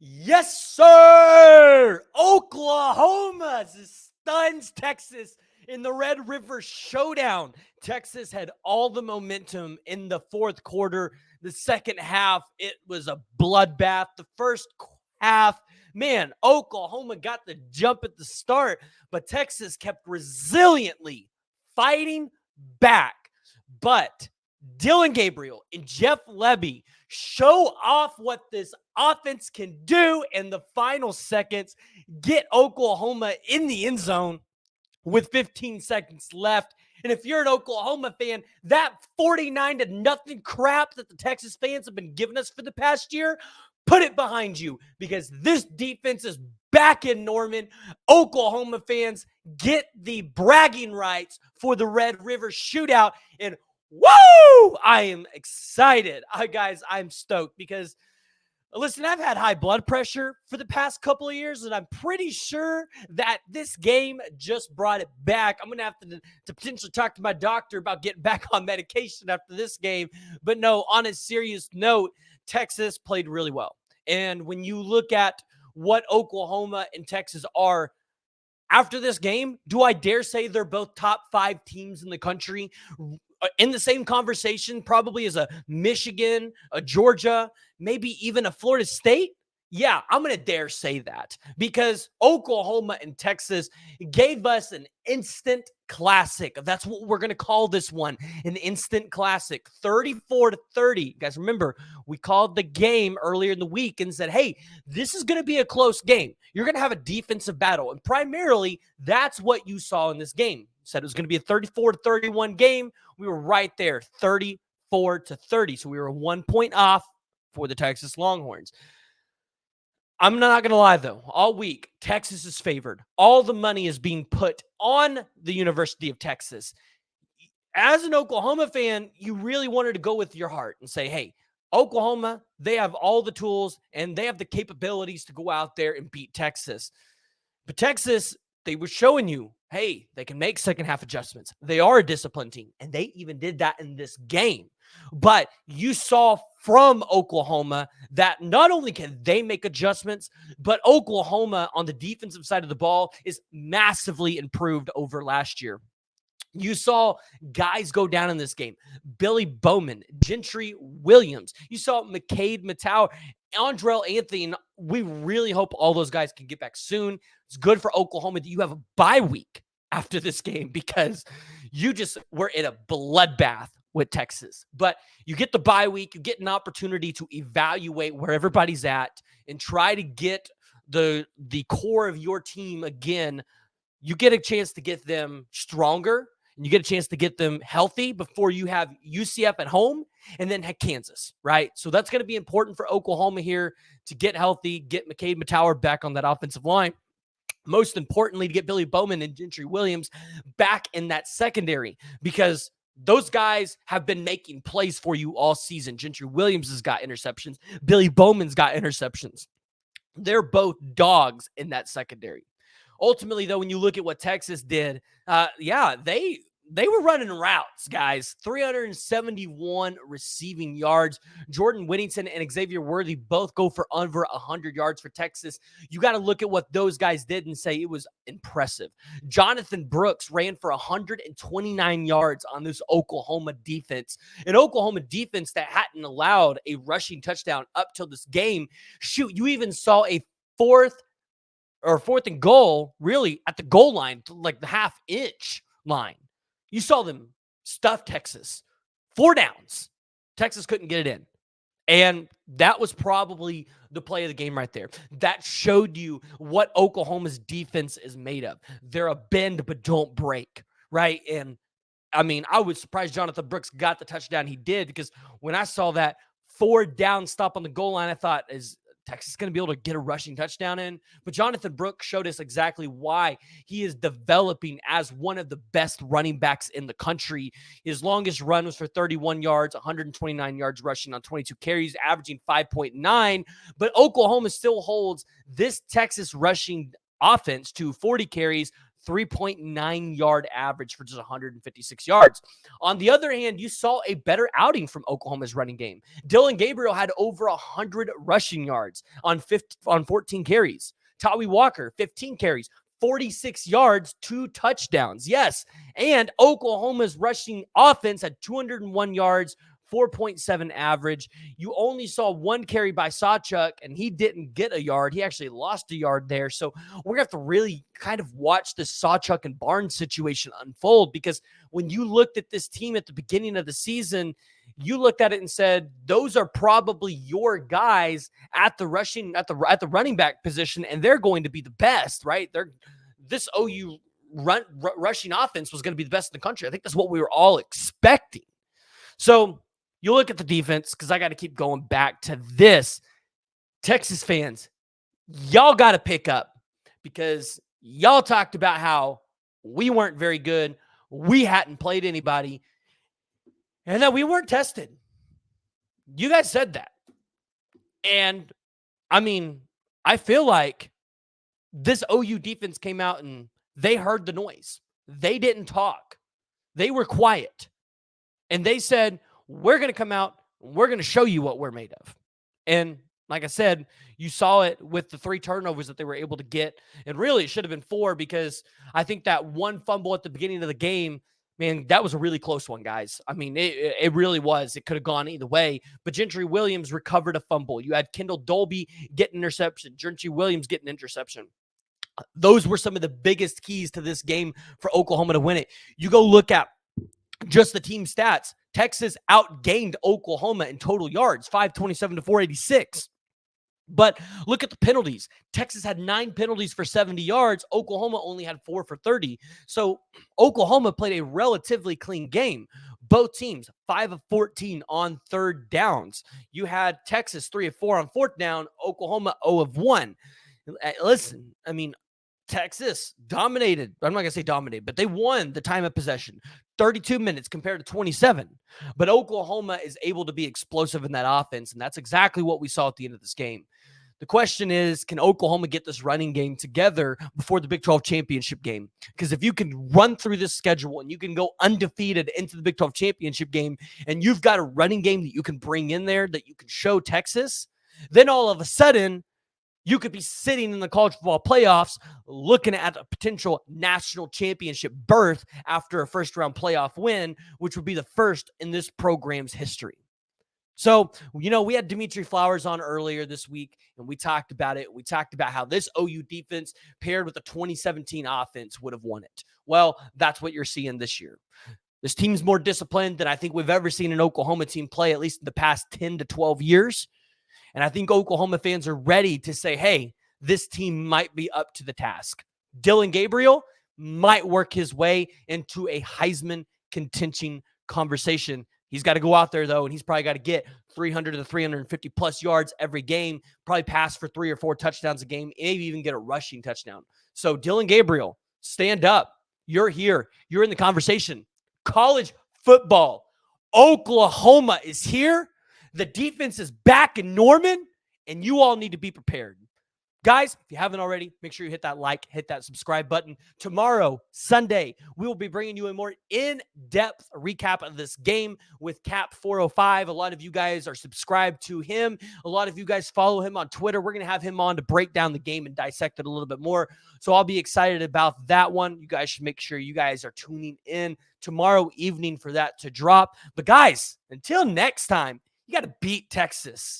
Yes, sir! Oklahoma stuns Texas in the Red River Showdown. Texas had all the momentum in the fourth quarter. The second half, it was a bloodbath. The first half, man, Oklahoma got the jump at the start, but Texas kept resiliently fighting back. But Dylan Gabriel and Jeff Lebby show off what this offense can do in the final seconds, get Oklahoma in the end zone with 15 seconds left. And if you're an Oklahoma fan, that 49-0 crap that the Texas fans have been giving us for the past year, put it behind you, because this defense is back in Norman. Oklahoma fans get the bragging rights for the Red River Shootout. And woo! I am excited. Guys, I'm stoked because, listen, I've had high blood pressure for the past couple of years, and I'm pretty sure that this game just brought it back. I'm going to have to potentially talk to my doctor about getting back on medication after this game. But no, on a serious note, Texas played really well. And when you look at what Oklahoma and Texas are after this game, do I dare say they're both top 5 teams in the country? In the same conversation, probably as a Michigan, a Georgia, maybe even a Florida State? Yeah, I'm going to dare say that, because Oklahoma and Texas gave us an instant classic. That's what we're going to call this one, an instant classic, 34-30. Guys, remember, we called the game earlier in the week and said, hey, this is going to be a close game. You're going to have a defensive battle, and primarily that's what you saw in this game. Said it was going to be a 34-31 game. We were right there, 34-30. So we were 1 point off for the Texas Longhorns. I'm not going to lie, though. All week, Texas is favored. All the money is being put on the University of Texas. As an Oklahoma fan, you really wanted to go with your heart and say, hey, Oklahoma, they have all the tools and they have the capabilities to go out there and beat Texas. But Texas, they were showing you, hey, they can make second half adjustments. They are a disciplined team, and they even did that in this game. But you saw from Oklahoma that not only can they make adjustments, but Oklahoma on the defensive side of the ball is massively improved over last year. You saw guys go down in this game. Billy Bowman, Gentry Williams. You saw McCade Matau, Andrell Anthony. We really hope all those guys can get back soon. It's good for Oklahoma that you have a bye week after this game, because you just were in a bloodbath with Texas. But you get the bye week. You get an opportunity to evaluate where everybody's at and try to get the core of your team again. You get a chance to get them stronger, and you get a chance to get them healthy before you have UCF at home and then Kansas, right? So that's going to be important for Oklahoma here to get healthy, get McCade Matauer back on that offensive line. Most importantly, to get Billy Bowman and Gentry Williams back in that secondary, because those guys have been making plays for you all season. Gentry Williams has got interceptions. Billy Bowman's got interceptions. They're both dogs in that secondary. Ultimately, though, when you look at what Texas did, they were running routes, guys. 371 receiving yards. Jordan Whittington and Xavier Worthy both go for over 100 yards for Texas. You got to look at what those guys did and say it was impressive. Jonathan Brooks ran for 129 yards on this Oklahoma defense. An Oklahoma defense that hadn't allowed a rushing touchdown up till this game. Shoot, you even saw a fourth and goal, really, at the goal line, like the half-inch line. You saw them stuff Texas. 4 downs. Texas couldn't get it in. And that was probably the play of the game right there. That showed you what Oklahoma's defense is made of. They're a bend but don't break, right? And, I mean, I was surprised Jonathan Brooks got the touchdown he did, because when I saw that 4-down stop on the goal line, I thought, is Texas going to be able to get a rushing touchdown in? But Jonathan Brooks showed us exactly why he is developing as one of the best running backs in the country. His longest run was for 31 yards, 129 yards rushing on 22 carries, averaging 5.9. But Oklahoma still holds this Texas rushing offense to 40 carries, 3.9 yard average for just 156 yards. On the other hand, you saw a better outing from Oklahoma's running game. Dillon Gabriel had over 100 rushing yards on 14 carries. Tawi Walker, 15 carries, 46 yards, 2 touchdowns. Yes, and Oklahoma's rushing offense had 201 yards, 4.7 average. You only saw 1 carry by Sawchuk, and he didn't get a yard. He actually lost a yard there. So we're going to have to really kind of watch this Sawchuk and Barnes situation unfold, because when you looked at this team at the beginning of the season, you looked at it and said, those are probably your guys at the running back position, and they're going to be the best, right? This OU rushing offense was going to be the best in the country. I think that's what we were all expecting. So you look at the defense, because I got to keep going back to this. Texas fans, y'all got to pick up, because y'all talked about how we weren't very good, we hadn't played anybody, and that we weren't tested. You guys said that. And, I mean, I feel like this OU defense came out and they heard the noise. They didn't talk. They were quiet. And they said, we're going to come out, we're going to show you what we're made of. And like I said, you saw it with the 3 turnovers that they were able to get. And really, it should have been 4, because I think that 1 fumble at the beginning of the game, man, that was a really close one, guys. I mean, it really was. It could have gone either way. But Gentry Williams recovered a fumble. You had Kendall Dolby get an interception. Gentry Williams get an interception. Those were some of the biggest keys to this game for Oklahoma to win it. You go look at just the team stats. Texas outgained Oklahoma in total yards, 527 to 486. But look at the penalties. Texas had 9 penalties for 70 yards. Oklahoma only had 4 for 30. So Oklahoma played a relatively clean game. Both teams, 5 of 14 on 3rd downs. You had Texas 3 of 4 on 4th down. Oklahoma 0 of 1. Listen, I mean, Texas dominated. I'm not going to say dominated, but they won the time of possession. 32 minutes compared to 27. But Oklahoma is able to be explosive in that offense, and that's exactly what we saw at the end of this game. The question is, can Oklahoma get this running game together before the Big 12 championship game? Because if you can run through this schedule and you can go undefeated into the Big 12 championship game, and you've got a running game that you can bring in there that you can show Texas, then all of a sudden, you could be sitting in the college football playoffs looking at a potential national championship berth after a first-round playoff win, which would be the first in this program's history. So, we had Dimitri Flowers on earlier this week, and we talked about it. We talked about how this OU defense paired with the 2017 offense would have won it. Well, that's what you're seeing this year. This team's more disciplined than I think we've ever seen an Oklahoma team play, at least in the past 10 to 12 years. And I think Oklahoma fans are ready to say, hey, this team might be up to the task. Dillon Gabriel might work his way into a Heisman contention conversation. He's got to go out there, though, and he's probably got to get 300 to 350 plus yards every game, probably pass for 3 or 4 touchdowns a game, maybe even get a rushing touchdown. So Dillon Gabriel, stand up. You're here. You're in the conversation. College football. Oklahoma is here. The defense is back in Norman, and you all need to be prepared. Guys, if you haven't already, make sure you hit that like, hit that subscribe button. Tomorrow, Sunday, we will be bringing you a more in-depth recap of this game with Cap 405. A lot of you guys are subscribed to him. A lot of you guys follow him on Twitter. We're going to have him on to break down the game and dissect it a little bit more. So I'll be excited about that one. You guys should make sure you guys are tuning in tomorrow evening for that to drop. But guys, until next time, you got to beat Texas.